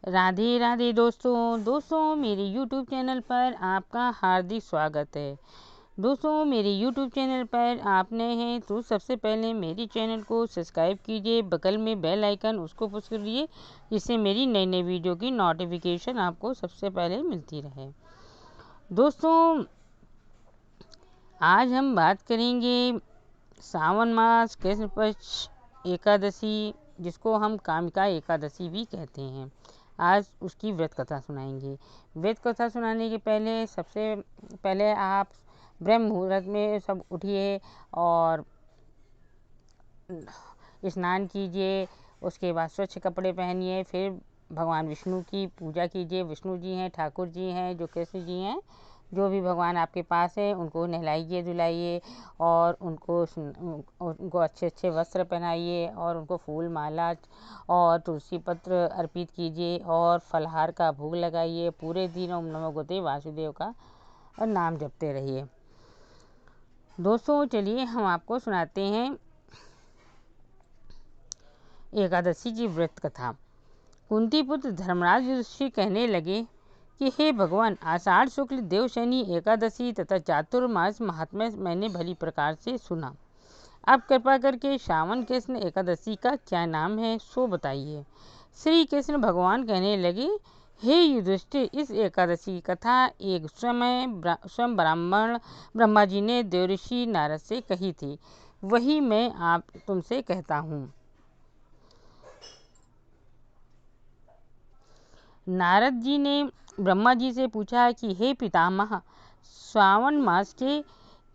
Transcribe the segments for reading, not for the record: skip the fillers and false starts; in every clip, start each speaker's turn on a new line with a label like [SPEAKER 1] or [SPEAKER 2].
[SPEAKER 1] राधे राधे दोस्तों मेरे YouTube channel पर आपका हार्दिक स्वागत है। दोस्तों मेरे YouTube चैनल पर आप नए हैं तो सबसे पहले मेरे चैनल को सब्सक्राइब कीजिए, बगल में बेल आइकन उसको पुश करिए जिससे मेरी नई नई वीडियो की नोटिफिकेशन आपको सबसे पहले मिलती रहे। दोस्तों आज हम बात करेंगे सावन मास कृष्ण पक्ष एकादशी, जिसको हम कामिका एकादशी भी कहते हैं। आज उसकी व्रत कथा सुनाएंगे। व्रत कथा सुनाने के पहले सबसे पहले आप ब्रह्म मुहूर्त में सब उठिए और स्नान कीजिए। उसके बाद स्वच्छ कपड़े पहनिए, फिर भगवान विष्णु की पूजा कीजिए। विष्णु जी हैं, ठाकुर जी हैं, जो कृष्ण जी हैं, जो भी भगवान आपके पास है उनको नहलाइए धुलाइए और उनको अच्छे अच्छे वस्त्र पहनाइए और उनको फूल माला और तुलसी पत्र अर्पित कीजिए और फलाहार का भोग लगाइए। पूरे दिन ओम नमो भगवते वासुदेव का और नाम जपते रहिए। दोस्तों चलिए हम आपको सुनाते हैं एकादशी की व्रत कथा। कुंती पुत्र धर्मराज ऋषि कहने लगे कि हे भगवान, आषाढ़ शुक्ल देवशनि एकादशी तथा चातुर्मास महात्म्य मैंने भली प्रकार से सुना। अब कृपा करके श्रावण कृष्ण एकादशी का क्या नाम है सो बताइए। श्री कृष्ण भगवान कहने लगे, हे युधिष्ठिर, इस एकादशी कथा एक स्वयं ब्रह्मा जी ने देवऋषि नारद से कही थी, वही मैं आप तुमसे कहता हूँ। नारद जी ने ब्रह्मा जी से पूछा कि हे पितामह, श्रावण मास के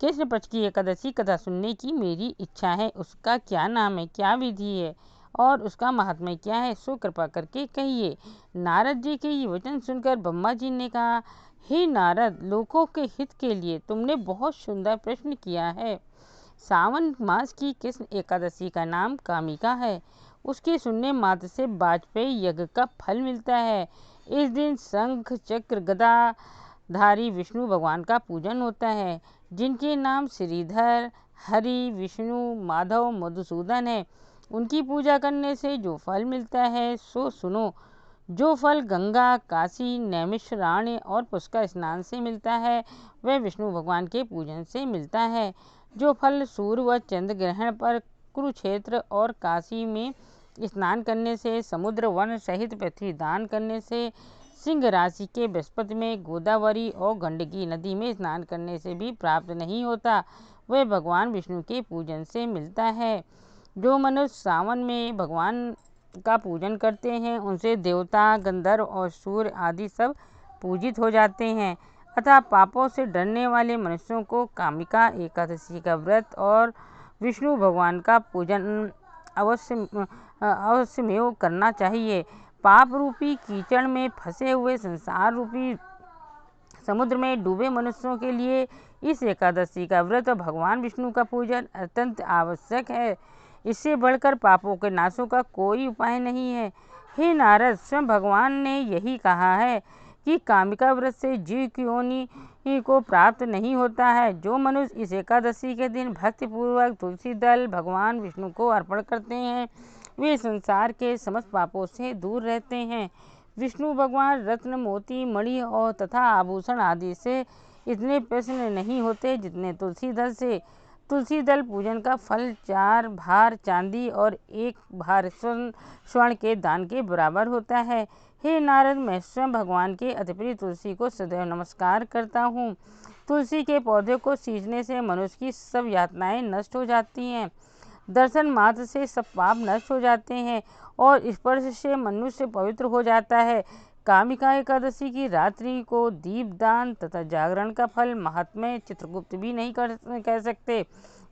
[SPEAKER 1] कृष्ण पक्ष की एकादशी कथा सुनने की मेरी इच्छा है। उसका क्या नाम है, क्या विधि है और उसका महात्म्य क्या है, सो कृपा करके कहिए। नारद जी के ये वचन सुनकर ब्रह्मा जी ने कहा, हे नारद, लोकों के हित के लिए तुमने बहुत सुंदर प्रश्न किया है। सावन मास की कृष्ण एकादशी का नाम कामिका है। उसके सुनने मात्र से वाजपेयी यज्ञ का फल मिलता है। इस दिन शंख चक्र गदा धारी विष्णु भगवान का पूजन होता है, जिनके नाम श्रीधर, हरि, विष्णु, माधव, मधुसूदन है। उनकी पूजा करने से जो फल मिलता है सो सुनो। जो फल गंगा, काशी, नैमिषारण्य और पुष्कर स्नान से मिलता है वह विष्णु भगवान के पूजन से मिलता है। जो फल सूर्य व चंद्र ग्रहण पर कुरुक्षेत्र और काशी में स्नान करने से, समुद्र वन सहित पृथ्वी दान करने से, सिंह राशि के बृहस्पति में, गोदावरी और गंडकी नदी में स्नान करने से भी प्राप्त नहीं होता, वह भगवान विष्णु के पूजन से मिलता है। जो मनुष्य सावन में भगवान का पूजन करते हैं उनसे देवता, गंधर्व और सूर्य आदि सब पूजित हो जाते हैं। अतः पापों से डरने वाले मनुष्यों को कामिका एकादशी का व्रत और विष्णु भगवान का पूजन अवश्यमेव करना चाहिए। पाप रूपी कीचड़ में फंसे हुए संसार रूपी समुद्र में डूबे मनुष्यों के लिए इस एकादशी का व्रत और भगवान विष्णु का पूजन अत्यंत आवश्यक है। इससे बढ़कर पापों के नाशों का कोई उपाय नहीं है। हे नारद, स्वयं भगवान ने यही कहा है कि कामिका व्रत से जीव की योनि को प्राप्त नहीं होता है। जो मनुष्य इस एकादशी के दिन भक्तिपूर्वक तुलसी दल भगवान विष्णु को अर्पण करते हैं वे संसार के समस्त पापों से दूर रहते हैं। विष्णु भगवान रत्न, मोती, मणि और तथा आभूषण आदि से इतने प्रसन्न नहीं होते जितने तुलसी दल से। तुलसी दल पूजन का फल 4 भार चांदी और 1 भार स्वर्ण के दान के बराबर होता है। हे नारद, मैं स्वयं भगवान के अतिप्रिय तुलसी को सदैव नमस्कार करता हूँ। तुलसी के पौधे को सींचने से मनुष्य की सब यातनाएं नष्ट हो जाती हैं। दर्शन मात्र से सब पाप नष्ट हो जाते हैं और स्पर्श से मनुष्य पवित्र हो जाता है। कामिका एकादशी की रात्रि को दीपदान तथा जागरण का फल महात्म्य चित्रगुप्त भी नहीं कह सकते।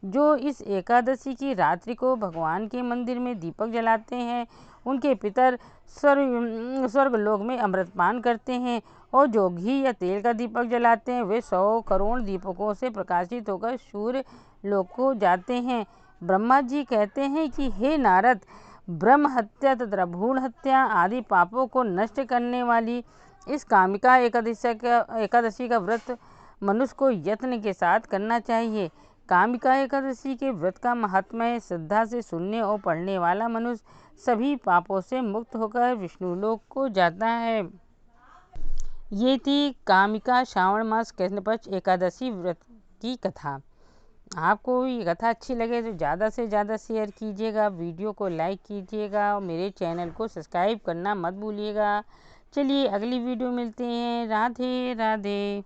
[SPEAKER 1] जो इस एकादशी की रात्रि को भगवान के मंदिर में दीपक जलाते हैं उनके पितर स्वर्ग लोक में अमृतपान करते हैं, और जो घी या तेल का दीपक जलाते हैं वे 100 करोड़ दीपकों से प्रकाशित होकर सूर्य लोक को जाते हैं। ब्रह्मा जी कहते हैं कि हे नारद, ब्रह्म हत्या तथा भ्रूण हत्या आदि पापों को नष्ट करने वाली इस कामिका एकादशी का व्रत मनुष्य को यत्न के साथ करना चाहिए। कामिका एकादशी के व्रत का महात्म्य श्रद्धा से सुनने और पढ़ने वाला मनुष्य सभी पापों से मुक्त होकर विष्णु लोक को जाता है। ये थी कामिका श्रावण मास कृष्ण पक्ष एकादशी व्रत की कथा। आपको ये कथा अच्छी लगे तो ज़्यादा से ज़्यादा शेयर कीजिएगा, वीडियो को लाइक कीजिएगा और मेरे चैनल को सब्सक्राइब करना मत भूलिएगा। चलिए अगली वीडियो मिलते हैं। राधे राधे।